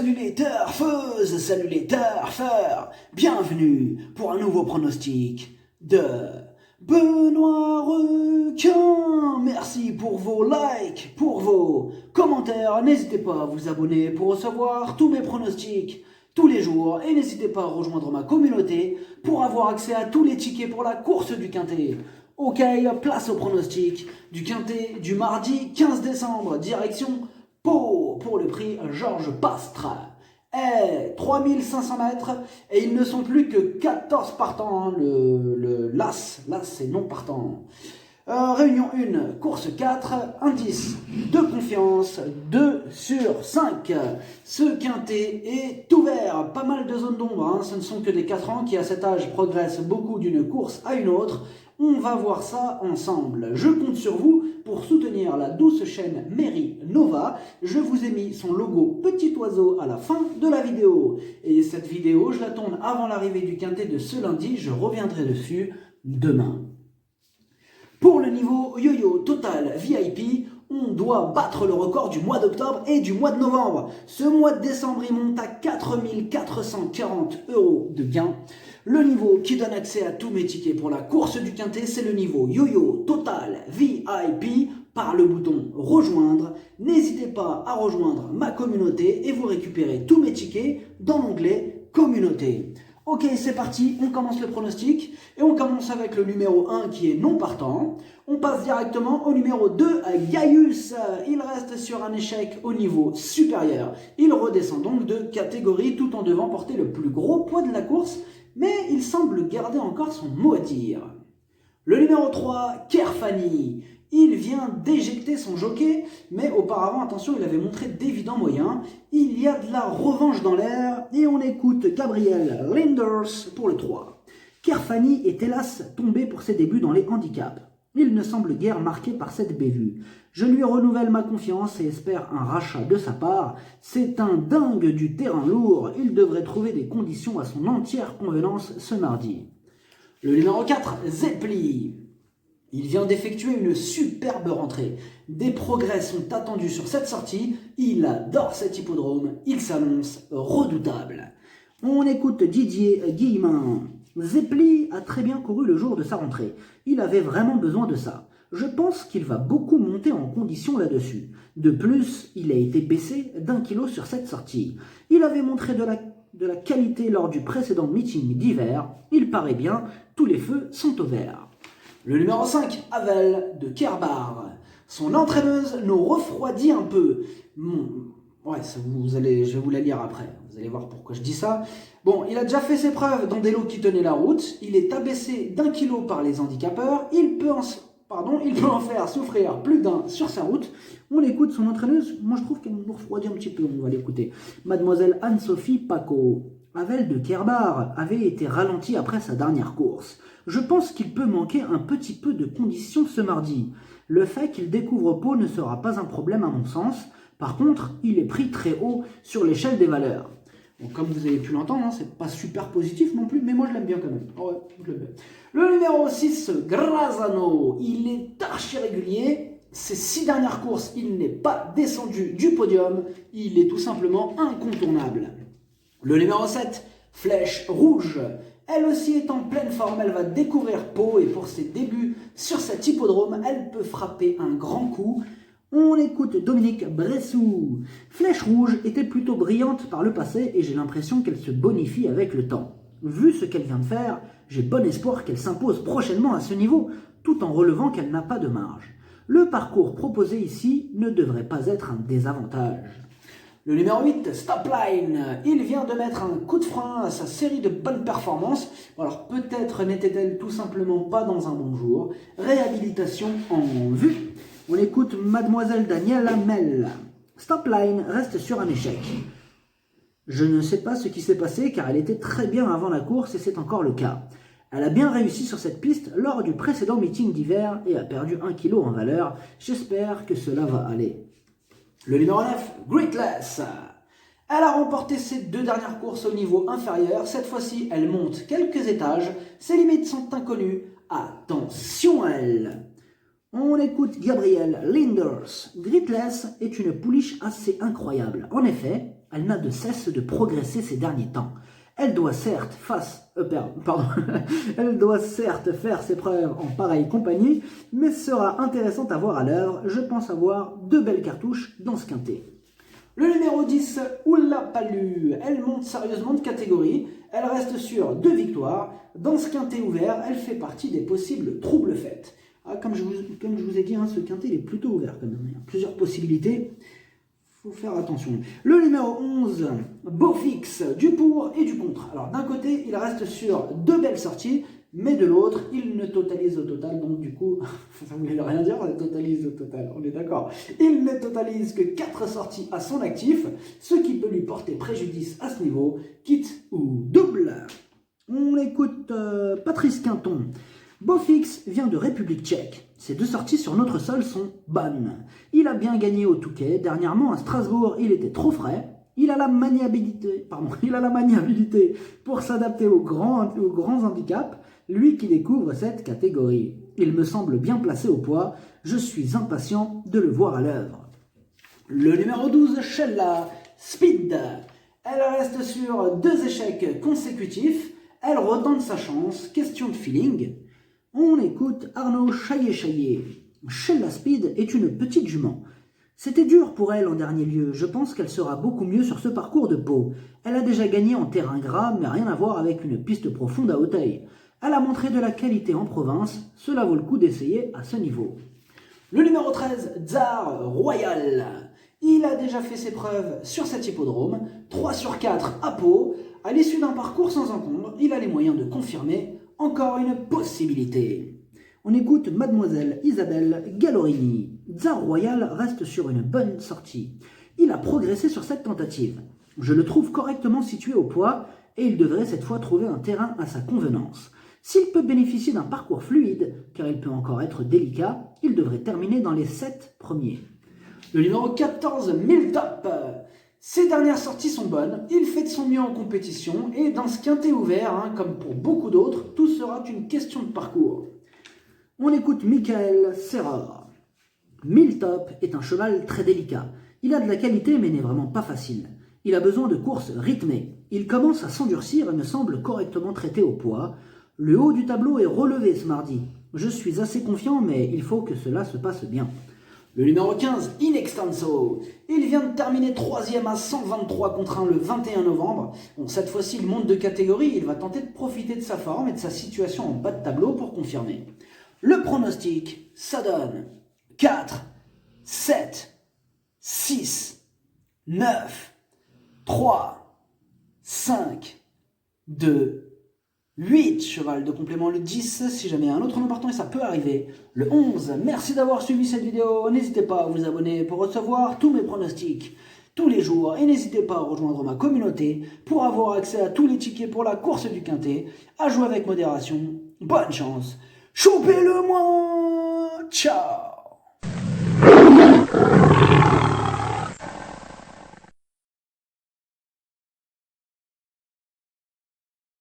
Salut les turfeuses, salut les turfeurs, bienvenue pour un nouveau pronostic de Benoît Requin. Merci pour vos likes, pour vos commentaires. N'hésitez pas à vous abonner pour recevoir tous mes pronostics tous les jours. Et n'hésitez pas à rejoindre ma communauté pour avoir accès à tous les tickets pour la course du Quintet. Ok, place au pronostic du Quintet du mardi 15 décembre, direction Pau pour le prix Georges Pastre. 3500 mètres et ils ne sont plus que 14 partants. L'As c'est non partant. Réunion 1, course 4, indice de confiance 2 sur 5. Ce quintet est ouvert, pas mal de zones d'ombre, ce ne sont que des 4 ans qui à cet âge progressent beaucoup d'une course à une autre. On va voir ça ensemble. Je compte sur vous pour soutenir la douce chaîne Mary Nova. Je vous ai mis son logo petit oiseau à la fin de la vidéo. Et cette vidéo, je la tourne avant l'arrivée du quintet de ce lundi. Je reviendrai dessus demain. Pour le niveau yo-yo total VIP, on doit battre le record du mois d'octobre et du mois de novembre. Ce mois de décembre, il monte à 4 440 € de gain. Le niveau qui donne accès à tous mes tickets pour la course du quintet, c'est le niveau yo-yo total VIP par le bouton rejoindre. N'hésitez pas à rejoindre ma communauté et vous récupérez tous mes tickets dans l'onglet communauté. Ok, c'est parti, on commence le pronostic et on commence avec le numéro 1 qui est non partant. On passe directement au numéro 2, Gaius. Il reste sur un échec au niveau supérieur. Il redescend donc de catégorie tout en devant porter le plus gros poids de la course, mais il semble garder encore son mot à dire. Le numéro 3, Kerfani. Il vient d'éjecter son jockey, mais auparavant, attention, il avait montré d'évidents moyens. Il y a de la revanche dans l'air et on écoute Gabriel Linders pour le 3. Kerfani est hélas tombé pour ses débuts dans les handicaps. Il ne semble guère marqué par cette bévue. Je lui renouvelle ma confiance et espère un rachat de sa part. C'est un dingue du terrain lourd. Il devrait trouver des conditions à son entière convenance ce mardi. Le numéro 4, Zeppeli. Il vient d'effectuer une superbe rentrée. Des progrès sont attendus sur cette sortie. Il adore cet hippodrome. Il s'annonce redoutable. On écoute Didier Guillemin. Zeppeli a très bien couru le jour de sa rentrée. Il avait vraiment besoin de ça. Je pense qu'il va beaucoup monter en condition là-dessus. De plus, il a été baissé d'1 kilo sur cette sortie. Il avait montré de la qualité lors du précédent meeting d'hiver. Il paraît bien, tous les feux sont au vert. Le numéro 5, Havel de Kerbar. Son entraîneuse nous refroidit un peu. Je vais vous la lire après. Vous allez voir pourquoi je dis ça. Bon, il a déjà fait ses preuves dans des lots qui tenaient la route. Il est abaissé d'1 kilo par les handicapeurs. Il peut en faire souffrir plus d'un sur sa route. On écoute son entraîneuse. Moi, je trouve qu'elle nous refroidit un petit peu. On va l'écouter. Mademoiselle Anne-Sophie Paco. Havel de Kerbar avait été ralenti après sa dernière course. Je pense qu'il peut manquer un petit peu de condition ce mardi. Le fait qu'il découvre Pau ne sera pas un problème à mon sens. Par contre, il est pris très haut sur l'échelle des valeurs. Bon, comme vous avez pu l'entendre, c'est pas super positif non plus, mais moi je l'aime bien quand même. Ouais, je l'aime bien. Le numéro 6, Grazano. Il est archi régulier. Ses 6 dernières courses, il n'est pas descendu du podium. Il est tout simplement incontournable. Le numéro 7, Flèche Rouge. Elle aussi est en pleine forme, elle va découvrir Pau et pour ses débuts sur cet hippodrome, elle peut frapper un grand coup. On écoute Dominique Bressou. Flèche Rouge était plutôt brillante par le passé et j'ai l'impression qu'elle se bonifie avec le temps. Vu ce qu'elle vient de faire, j'ai bon espoir qu'elle s'impose prochainement à ce niveau, tout en relevant qu'elle n'a pas de marge. Le parcours proposé ici ne devrait pas être un désavantage. Le numéro 8, Stopline, il vient de mettre un coup de frein à sa série de bonnes performances. Alors peut-être n'était-elle tout simplement pas dans un bon jour. Réhabilitation en vue. On écoute Mademoiselle Danielle Hamel. Stopline reste sur un échec. Je ne sais pas ce qui s'est passé car elle était très bien avant la course et c'est encore le cas. Elle a bien réussi sur cette piste lors du précédent meeting d'hiver et a perdu 1 kg en valeur. J'espère que cela va aller. Le numéro 9, Greatless. Elle a remporté ses 2 dernières courses au niveau inférieur. Cette fois-ci, elle monte quelques étages. Ses limites sont inconnues. Attention à elle. On écoute Gabriel Linders. Greatless est une pouliche assez incroyable. En effet, Elle n'a de cesse de progresser ces derniers temps. Elle doit certes Elle doit certes faire ses preuves en pareille compagnie, mais sera intéressante à voir à l'œuvre. Je pense avoir 2 belles cartouches dans ce quintet. Le numéro 10, Oula Palu, elle monte sérieusement de catégorie, elle reste sur 2 victoires. Dans ce quintet ouvert, elle fait partie des possibles troubles faits. Ah, comme je vous ai dit, ce quintet il est plutôt ouvert quand même. Il y a plusieurs possibilités, il faut faire attention. Le numéro 11, Beaufix, du pour et du contre. Alors d'un côté, il reste sur 2 belles sorties, mais de l'autre, il ne totalise au total, donc du coup, ça ne voulait rien dire, il totalise au total, on est d'accord. Il ne totalise que 4 sorties à son actif, ce qui peut lui porter préjudice à ce niveau, quitte ou double. On écoute Patrice Quinton. Beaufix vient de République tchèque. Ses 2 sorties sur notre sol sont bonnes. Il a bien gagné au Touquet. Dernièrement à Strasbourg, il était trop frais. Il a la maniabilité pour s'adapter aux grands handicaps, lui qui découvre cette catégorie. Il me semble bien placé au poids. Je suis impatient de le voir à l'œuvre. Le numéro 12, Sheila Speed. Elle reste sur 2 échecs consécutifs. Elle retente sa chance. Question de feeling. On écoute Arnaud Chaillet-Chaillet. Sheila Speed est une petite jument. C'était dur pour elle en dernier lieu. Je pense qu'elle sera beaucoup mieux sur ce parcours de Pau. Elle a déjà gagné en terrain gras, mais rien à voir avec une piste profonde à Hauteuil. Elle a montré de la qualité en province. Cela vaut le coup d'essayer à ce niveau. Le numéro 13, Tsar Royal. Il a déjà fait ses preuves sur cet hippodrome. 3 sur 4 à Pau. À l'issue d'un parcours sans encombre, il a les moyens de confirmer. Encore une possibilité. On écoute Mademoiselle Isabelle Gallorini. Tsar Royal reste sur une bonne sortie. Il a progressé sur cette tentative. Je le trouve correctement situé au poids et il devrait cette fois trouver un terrain à sa convenance. S'il peut bénéficier d'un parcours fluide, car il peut encore être délicat, il devrait terminer dans les 7 premiers. Le numéro 14, Miltop. Ses dernières sorties sont bonnes, il fait de son mieux en compétition et dans ce quintet ouvert, comme pour beaucoup d'autres, tout sera une question de parcours. On écoute Michael Serra. Miltop est un cheval très délicat. Il a de la qualité mais n'est vraiment pas facile. Il a besoin de courses rythmées. Il commence à s'endurcir et me semble correctement traité au poids. Le haut du tableau est relevé ce mardi. Je suis assez confiant mais il faut que cela se passe bien. Le numéro 15, In Extenso. Il vient de terminer 3e à 123 contre 1 le 21 novembre. Bon, cette fois-ci, il monte de catégorie. Il va tenter de profiter de sa forme et de sa situation en bas de tableau pour confirmer. Le pronostic, ça donne 4, 7, 6, 9, 3, 5, 2, 8, cheval de complément le 10, si jamais il y a un autre nom partant et ça peut arriver. Le 11, merci d'avoir suivi cette vidéo, n'hésitez pas à vous abonner pour recevoir tous mes pronostics tous les jours et n'hésitez pas à rejoindre ma communauté pour avoir accès à tous les tickets pour la course du quintet, à jouer avec modération. Bonne chance, choupez-le moi, ciao.